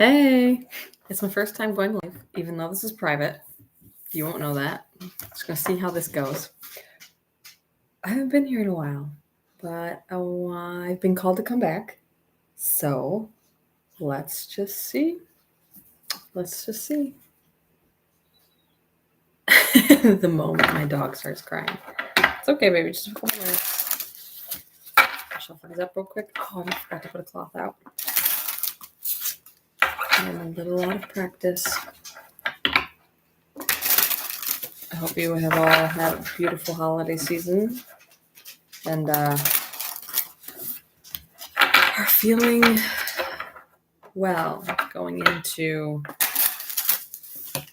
Hey, it's my first time going live, even though this is private. You won't know that. Just gonna see how this goes. I haven't been here in a while, but I've been called to come back. So let's just see. The moment my dog starts crying. It's okay, baby. Just a couple minutes. Shuffle these up real quick. Oh, I forgot to put a cloth out. I'm a little out of practice. I hope you have all had a beautiful holiday season and are feeling well going into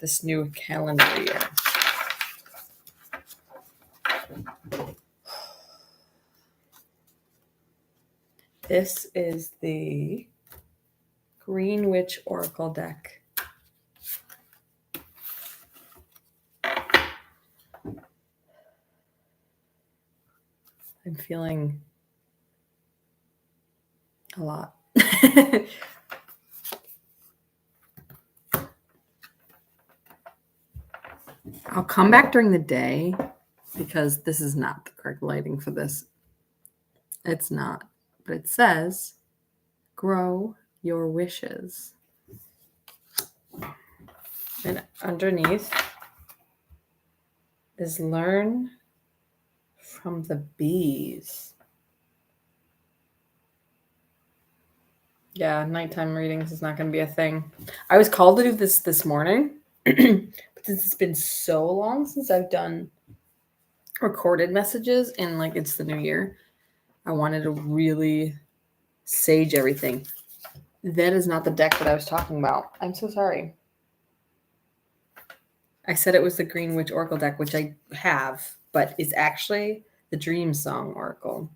this new calendar year. This is the Green Witch Oracle deck. I'm feeling a lot. I'll come back during the day because this is not the correct lighting for this. It's not, but it says grow your wishes. And underneath is learn from the bees. Yeah, nighttime readings is not going to be a thing. I was called to do this morning, but since it's been so long since I've done recorded messages and like it's the new year, I wanted to really sage everything. That is not the deck that I was talking about. I'm so sorry. I said it was the Green Witch Oracle deck, which I have, but it's actually the Dream Song Oracle.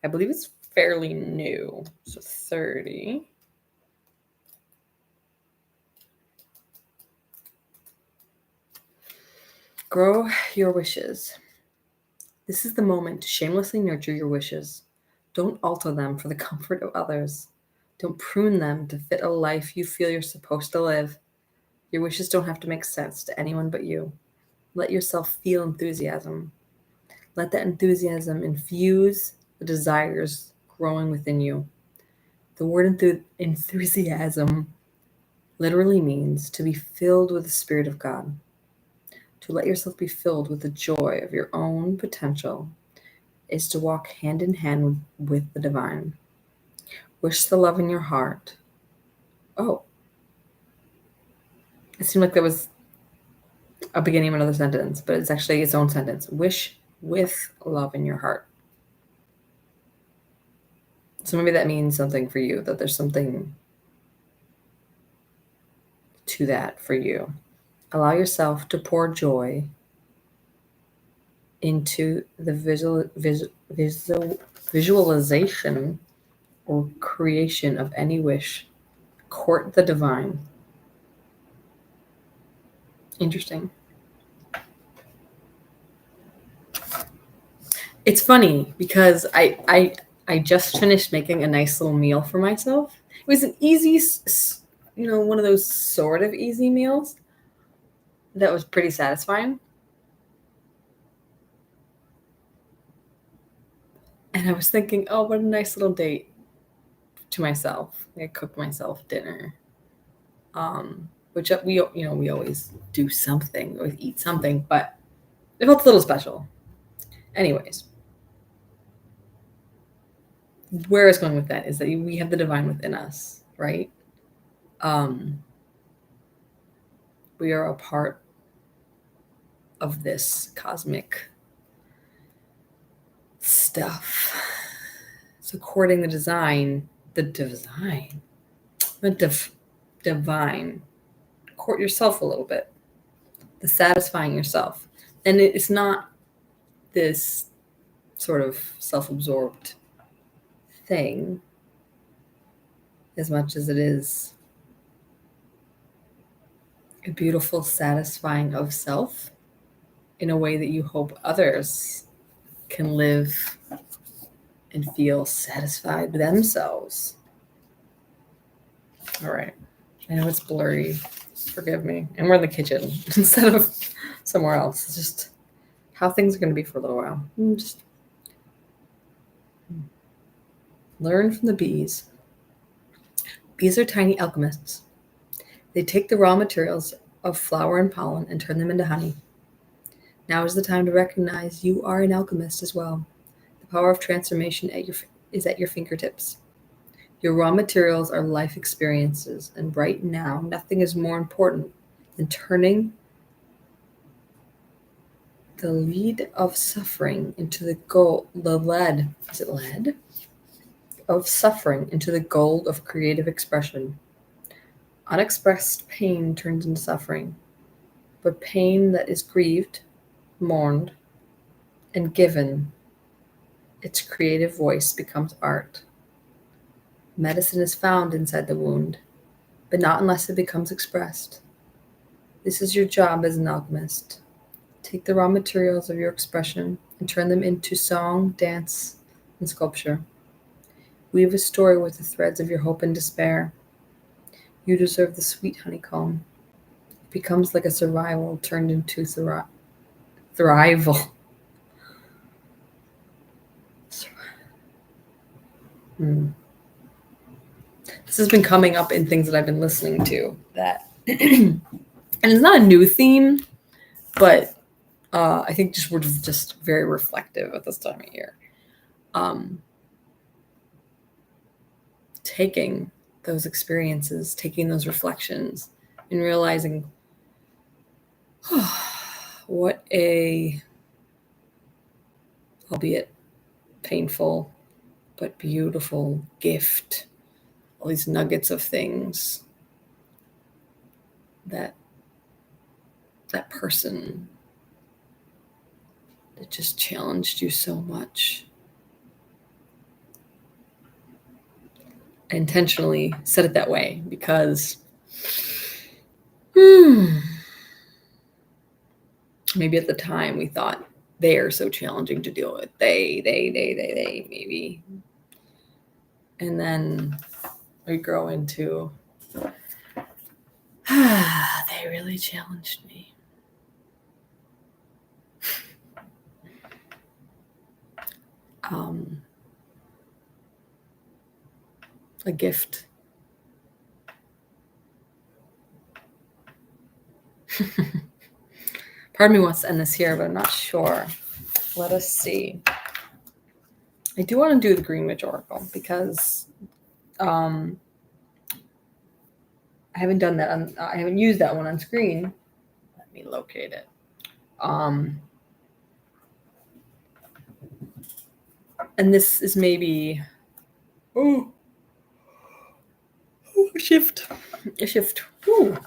I believe it's fairly new. So 30. Grow your wishes. This is the moment to shamelessly nurture your wishes. Don't alter them for the comfort of others. Don't prune them to fit a life you feel you're supposed to live. Your wishes don't have to make sense to anyone but you. Let yourself feel enthusiasm. Let that enthusiasm infuse the desires growing within you. The word enthusiasm literally means to be filled with the Spirit of God. To let yourself be filled with the joy of your own potential is to walk hand in hand with the divine. Wish the love in your heart. Oh, it seemed like there was a beginning of another sentence, but it's actually its own sentence. Wish with love in your heart. So maybe that means something for you, that there's something to that for you. Allow yourself to pour joy into the visualization or creation of any wish. Court the divine. Interesting. It's funny because I just finished making a nice little meal for myself. It was an easy, one of those sort of easy meals that was pretty satisfying. And I was thinking, oh, what a nice little date to myself. I cooked myself dinner, which we always do something or eat something, but it felt a little special. Anyways, where I was going with that is that we have the divine within us, right? We are a part of this cosmic stuff. So courting the divine, court yourself a little bit, the satisfying yourself. And it's not this sort of self-absorbed thing as much as it is a beautiful satisfying of self in a way that you hope others can live and feel satisfied with themselves. All right. I know it's blurry. Forgive me. And we're in the kitchen instead of somewhere else. It's just how things are going to be for a little while. Just learn from the bees. Bees are tiny alchemists. They take the raw materials of flower and pollen and turn them into honey. Now is the time to recognize you are an alchemist as well. The power of transformation is at your fingertips. Your raw materials are life experiences, and right now, nothing is more important than turning the lead of suffering into the lead. Is it lead? Of suffering into the gold of creative expression. Unexpressed pain turns into suffering, but pain that is grieved, mourned, and given its creative voice becomes art. Medicine is found inside the wound, but not unless it becomes expressed. This is your job as an alchemist. Take the raw materials of your expression and turn them into song, dance, and sculpture. Weave a story with the threads of your hope and despair. You deserve the sweet honeycomb. It becomes like a survival turned into thrival. This has been coming up in things that I've been listening to. That, and it's not a new theme, but I think we're just very reflective at this time of year. Taking those experiences, taking those reflections, and realizing what a, albeit painful, but beautiful gift. All these nuggets of things that person that just challenged you so much. I intentionally said it that way because maybe at the time we thought they are so challenging to deal with. They, maybe. And then we grow into, they really challenged me. A gift. Part of me wants to end this here, but I'm not sure. Let us see. I do want to do the Greenwich Oracle because I haven't done that. I haven't used that one on screen. Let me locate it. And this is maybe a shift. Ooh.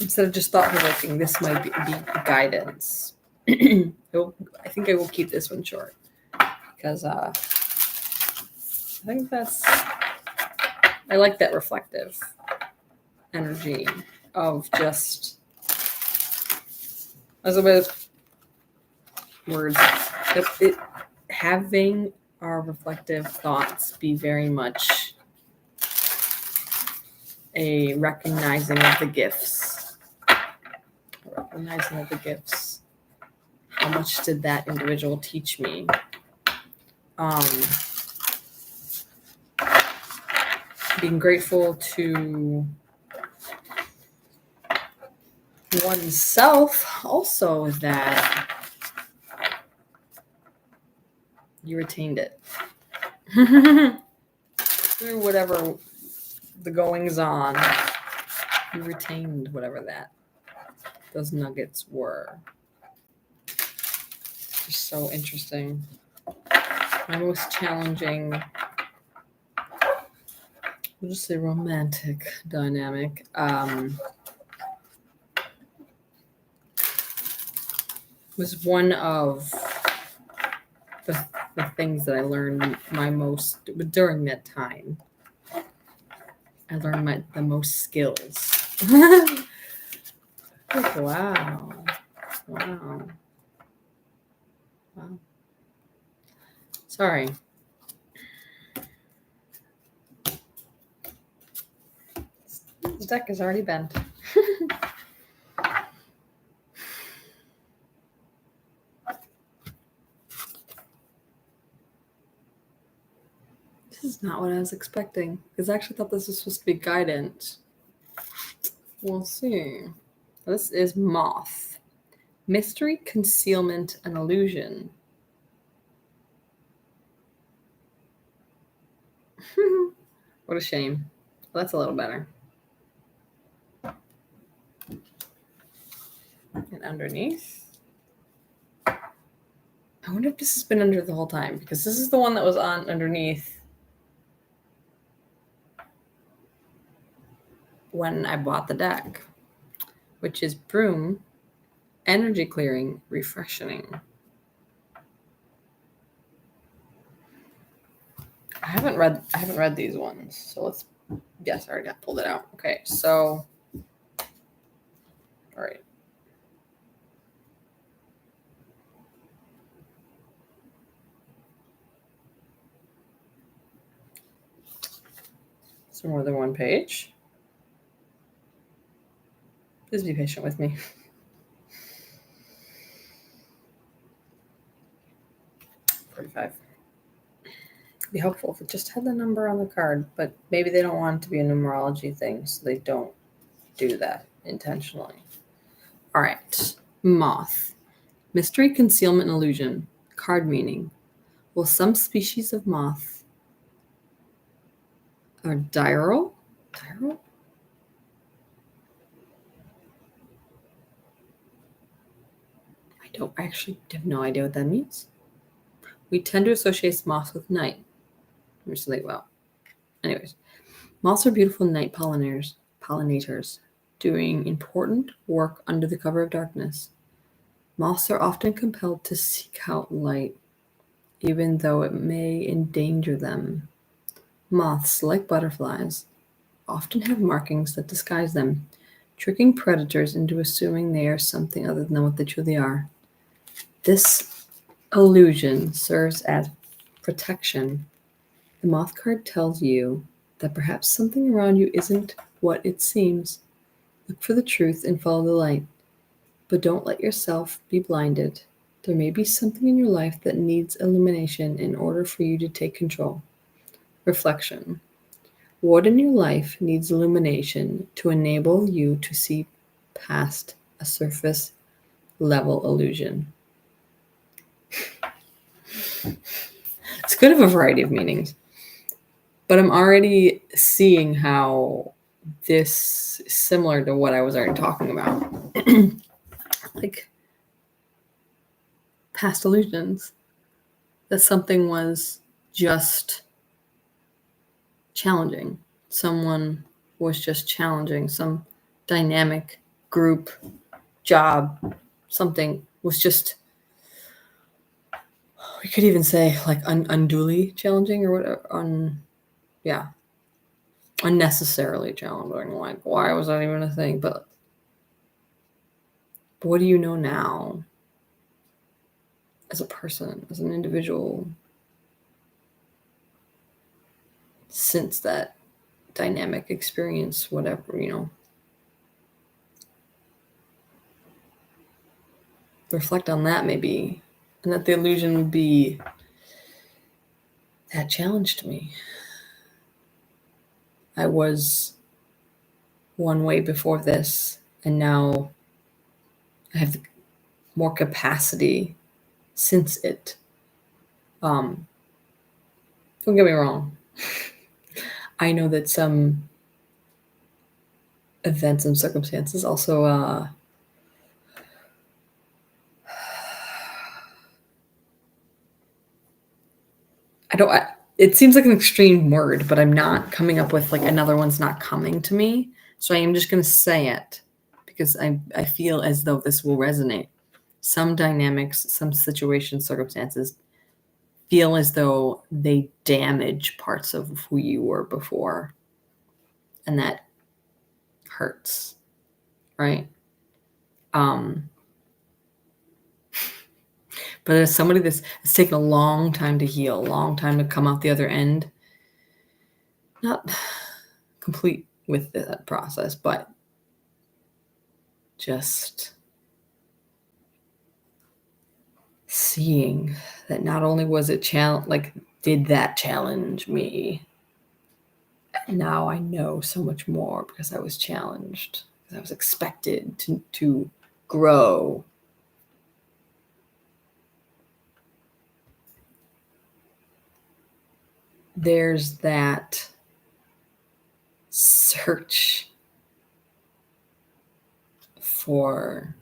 Instead of just thought-provoking, this might be guidance. I think I will keep this one short because I think I like that reflective energy of just, as a bit of words, having our reflective thoughts be very much a recognizing of the gifts. How much did that individual teach me? Being grateful to oneself also that you retained it through whatever the goings on. You retained whatever those nuggets were. Just so interesting. My most challenging, we'll just say romantic dynamic. Was one of the things that I learned my most during that time. I learned the most skills. Wow. Sorry. deck is already bent. This is not what I was expecting, because I actually thought this was supposed to be guidance. We'll see. This is Moth. Mystery, concealment, and illusion. What a shame. Well, that's a little better. And underneath. I wonder if this has been under the whole time, because this is the one that was on underneath when I bought the deck, which is Broom, energy clearing, refreshing. I haven't read these ones, so let's. Yes, I already got pulled it out. Okay, so all right. So more than one page. Please be patient with me. $45. Be helpful if it just had the number on the card, but maybe they don't want it to be a numerology thing, so they don't do that intentionally. All right. Moth. Mystery, concealment, and illusion. Card meaning. Will some species of moth are diurnal? Diurnal? I actually have no idea what that means. We tend to associate moths with night. Well, anyways, moths are beautiful night pollinators, doing important work under the cover of darkness. Moths are often compelled to seek out light, even though it may endanger them. Moths, like butterflies, often have markings that disguise them, tricking predators into assuming they are something other than what they truly are. This illusion serves as protection. The moth card tells you that perhaps something around you isn't what it seems. Look for the truth and follow the light, but don't let yourself be blinded. There may be something in your life that needs illumination in order for you to take control. Reflection. What in your life needs illumination to enable you to see past a surface level illusion? It's good of a variety of meanings, but I'm already seeing how this is similar to what I was already talking about. Like past illusions, that something was just challenging. Someone was just challenging. Some dynamic group, job, something was just, we could even say like unduly challenging or whatever. Unnecessarily challenging. Like, why was that even a thing? But what do you know now as a person, as an individual, since that dynamic experience, whatever, reflect on that maybe, and that the illusion would be that challenged me. I was one way before this, and now I have more capacity since it. Don't get me wrong. I know that some events and circumstances also it seems like an extreme word, but I'm not coming up with like another one's not coming to me. So I am just going to say it because I feel as though this will resonate. Some dynamics, some situations, circumstances feel as though they damage parts of who you were before. And that hurts, right? But as somebody it's taken a long time to heal, a long time to come out the other end, not complete with that process, but just seeing that not only was it did that challenge me, now I know so much more because I was challenged, because I was expected to grow. There's that search for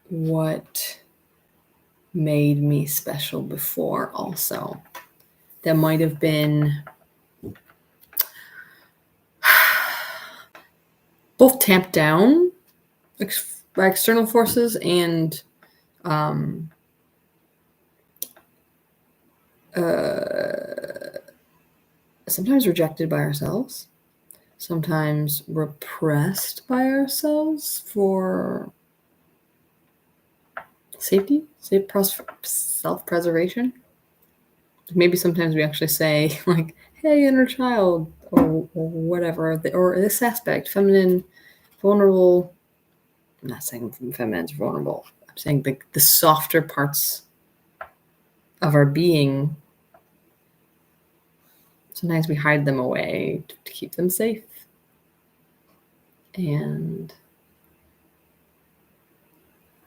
what made me special before also. That might have been both tamped down by external forces and sometimes rejected by ourselves, sometimes repressed by ourselves for safety, self-preservation. Maybe sometimes we actually say, like, hey, inner child, or whatever, or this aspect, feminine, vulnerable. I'm not saying feminine's vulnerable. I'm saying the softer parts of our being, sometimes we hide them away to keep them safe. And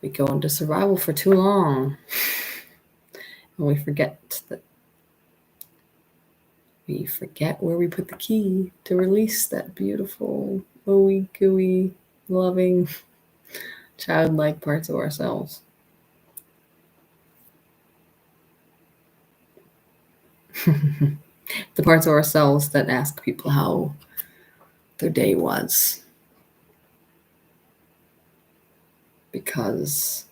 we go into survival for too long. And we forget where we put the key to release that beautiful, ooey gooey, loving, childlike parts of ourselves. The parts of ourselves that ask people how their day was. Because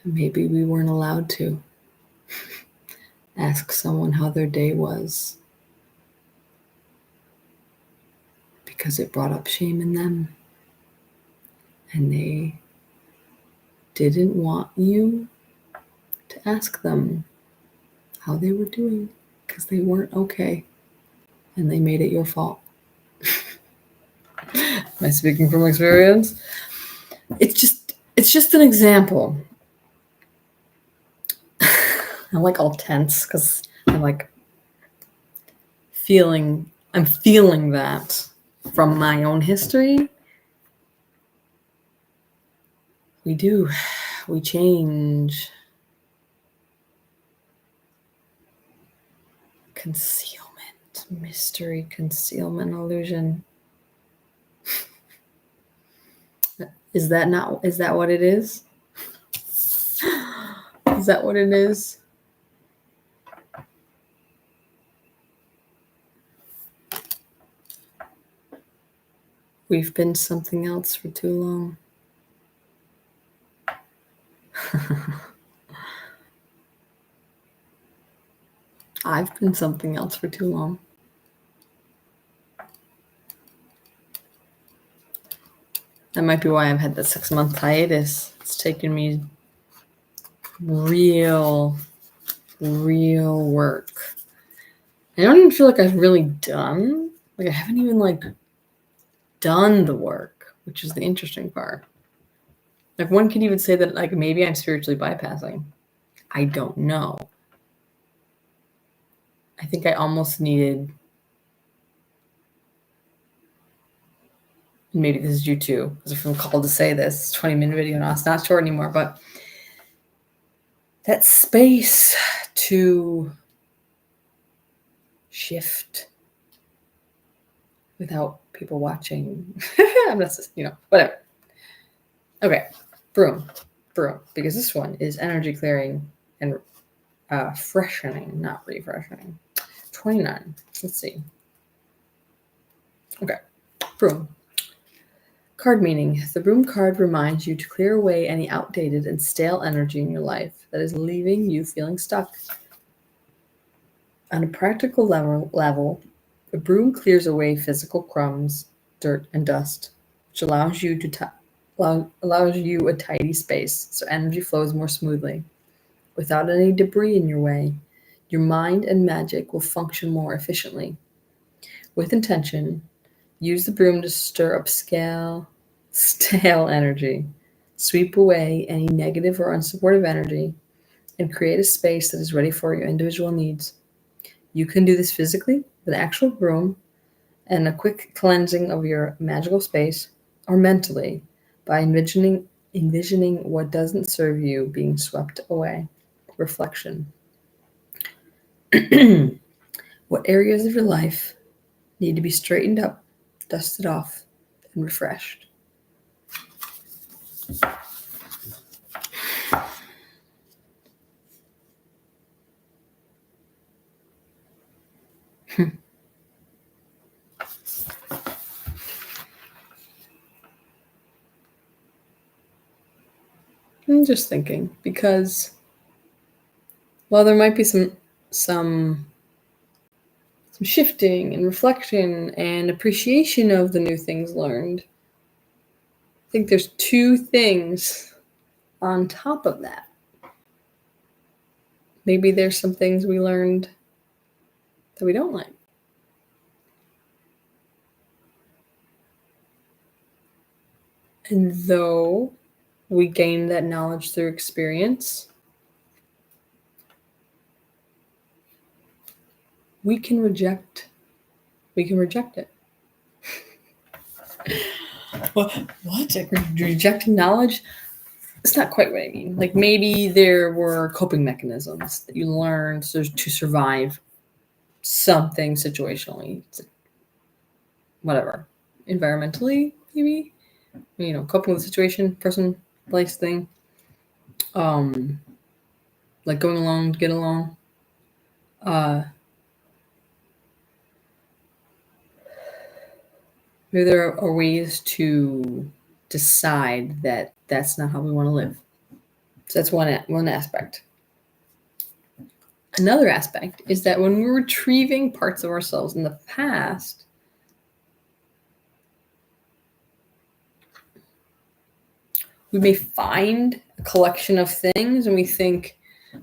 maybe we weren't allowed to ask someone how their day was, because it brought up shame in them, and they didn't want you to ask them how they were doing, because they weren't okay, and they made it your fault. Am I speaking from experience? It's just an example. I'm like all tense because I'm feeling that from my own history. We change. Concealment, mystery, concealment, illusion. Is that what it is? Is that what it is? We've been something else for too long. I've been something else for too long. That might be why I've had that 6-month hiatus. It's taken me real work. I don't even feel like I've really done. I haven't even done the work, which is the interesting part. One could even say that maybe I'm spiritually bypassing. I don't know. I think I almost needed, maybe this is you too, because if I'm called to say this, 20-minute video now, it's not short anymore, but that space to shift without people watching. I'm not, whatever. Okay, broom, because this one is energy clearing and freshening, not refreshing. 29. Let's see. Okay, broom. Card meaning. The broom card reminds you to clear away any outdated and stale energy in your life that is leaving you feeling stuck. On a practical level, the broom clears away physical crumbs, dirt, and dust, which allows you a tidy space so energy flows more smoothly. Without any debris in your way, Your mind and magic will function more efficiently. With intention, use the broom to stir up stale energy. Sweep away any negative or unsupportive energy and create a space that is ready for your individual needs. You can do this physically with an actual broom and a quick cleansing of your magical space, or mentally by envisioning what doesn't serve you being swept away. Reflection. What areas of your life need to be straightened up, dusted off, and refreshed? I'm just thinking, because while there might be some shifting and reflection and appreciation of the new things learned, I think there's two things on top of that. Maybe there's some things we learned that we don't like. And though we gain that knowledge through experience, we can reject it. What? Like rejecting knowledge? It's not quite what I mean. Like maybe there were coping mechanisms that you learned to survive something situationally, whatever, environmentally, maybe, coping with the situation, person, place, thing, like going along to get along. Maybe there are ways to decide that that's not how we want to live. So that's one aspect. Another aspect is that when we're retrieving parts of ourselves in the past, we may find a collection of things and we think,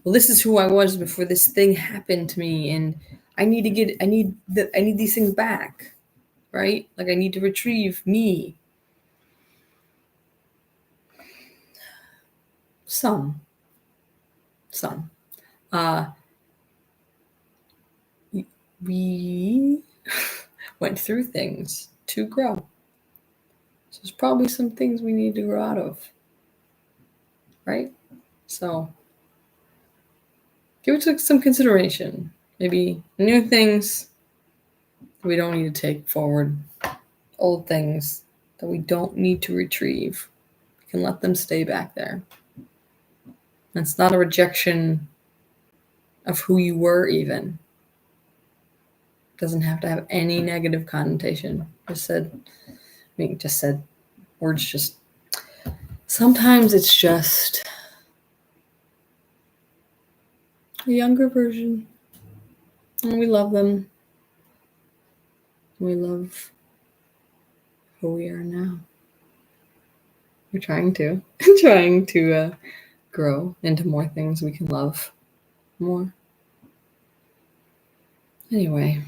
well, this is who I was before this thing happened to me, and I need these things back, right? Like I need to retrieve me. Some. We went through things to grow. So there's probably some things we need to grow out of, right? So give it some consideration. Maybe new things we don't need to take forward, old things that we don't need to retrieve. We can let them stay back there. It's not a rejection of who you were even. It doesn't have to have any negative connotation. Words just, sometimes it's just a younger version. And we love them. We love who we are now. We're trying to grow into more things we can love more. Anyway,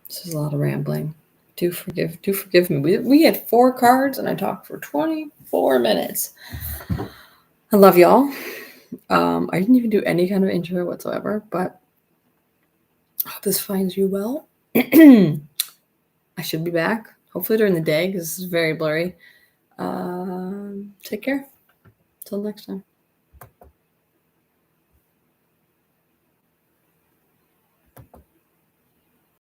this is a lot of rambling. Do forgive me. We had 4 cards and I talked for 24 minutes. I love y'all. I didn't even do any kind of intro whatsoever, but I hope this finds you well. I should be back, hopefully during the day, because this is very blurry. Take care. Till next time.